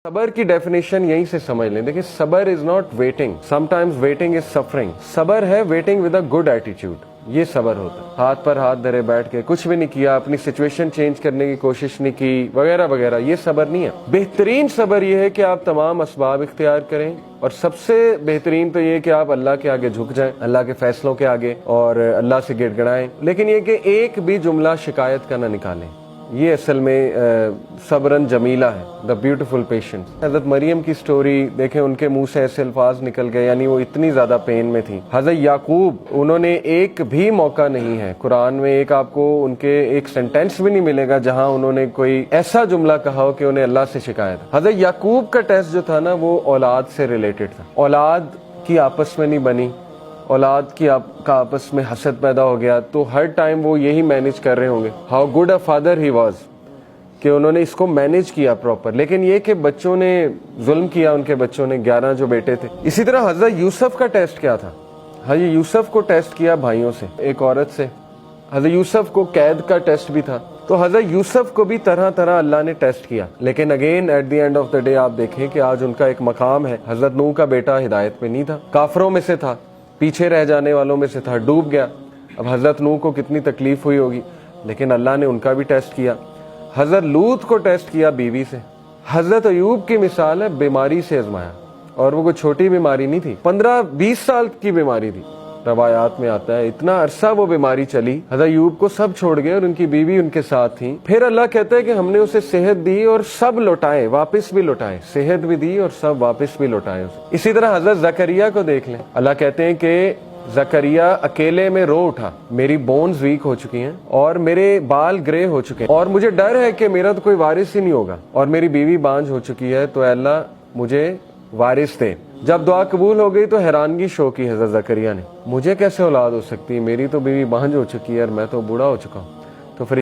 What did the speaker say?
सबर की डेफिनेशन यहीं से समझ लें। देखिए, सबर is not waiting, sometimes waiting is suffering. सबर है waiting with a good attitude, ये सबर होता है। हाथ पर हाथ धरे बैठ के कुछ भी नहीं किया, अपनी सिचुएशन चेंज करने की कोशिश नहीं की, वगैरह वगैरह, ये सबर नहीं है। बेहतरीन सबर ये है कि आप तमाम असबाब इख्तियार करें, और सबसे बेहतरीन तो ये कि आप अल्लाह के आगे झुक जाएं, अल्लाह के फैसलों के आगे, और अल्लाह से गिड़गिड़ाएं। लेकिन ये कि एक भी जुमला शिकायत का ना निकालें। ये असल में सबरन जमीला है, द ब्यूटीफुल पेशेंस। हज़रत मरियम की स्टोरी देखें, उनके मुंह से ऐसे अल्फाज निकल गए, यानी वो इतनी ज़्यादा पेन में थी। हज़रत याकूब, उन्होंने एक भी मौका नहीं है कुरान में, एक आपको उनके एक सेंटेंस भी नहीं मिलेगा जहां उन्होंने कोई ऐसा जुमला कहा हो कि उन्हें अल्लाह से शिकायत। हज़रत याकूब का टेस्ट जो था ना, वो औलाद से रिलेटेड था। औलाद की आपस में नहीं बनी, औलाद की का आपस में हसद पैदा हो गया, तो हर टाइम वो यही मैनेज कर रहे होंगे। How good a father he was, कि उन्होंने इसको मैनेज किया प्रॉपर। लेकिन ये कि बच्चों ने जुल्म किया, उनके बच्चों ने, 11 जो बेटे थे। इसी तरह हज़रत यूसुफ का टेस्ट क्या था? हज़रत यूसुफ को टेस्ट किया भाइयों से, एक औरत से। हज़रत यूसुफ को कैद का टेस्ट भी था। तो हज़रत यूसुफ को भी तरह तरह अल्लाह ने टेस्ट किया। लेकिन again at the end of the day आप देखें कि आज उनका एक मकाम है। हज़रत नूह का बेटा हिदायत पे नहीं था, काफरों में से था, पीछे रह जाने वालों में से था, डूब गया। अब हज़रत नूह को कितनी तकलीफ हुई होगी, लेकिन अल्लाह ने उनका भी टेस्ट किया। हज़रत लूत को टेस्ट किया बीवी से। हज़रत अयूब की मिसाल है, बीमारी से आजमाया, और वो कोई छोटी बीमारी नहीं थी, 15-20 साल की बीमारी थी। रवायात में आता है इतना अरसा वो बीमारी चली, हज़रत अयूब को सब छोड़ गए और उनकी बीवी उनके साथ थी। फिर अल्लाह कहता है कि हमने उसे सेहत दी और सब लौटाए, वापस भी लौटाए, सेहत भी दी और सब वापस भी लौटाए उसे। इसी तरह हज़रत जकरिया को देख लें, अल्लाह कहते हैं कि जकरिया अकेले में रो उठा, मेरी बोन्स वीक हो चुकी हैं और मेरे बाल ग्रे हो चुके हैं, और मुझे डर है कि मेरा तो कोई वारिस ही नहीं होगा, और मेरी बीवी बांझ हो चुकी है, तो अल्लाह मुझे वारिस दे। जब दुआ कबूल हो गई तो हैरानगी शो की हज़रत जकरिया ने, मुझे कैसे औलाद हो सकती है, मेरी तो बीवी बांझ हो चुकी है और मैं तो बूढ़ा हो चुका हूँ। तो फिर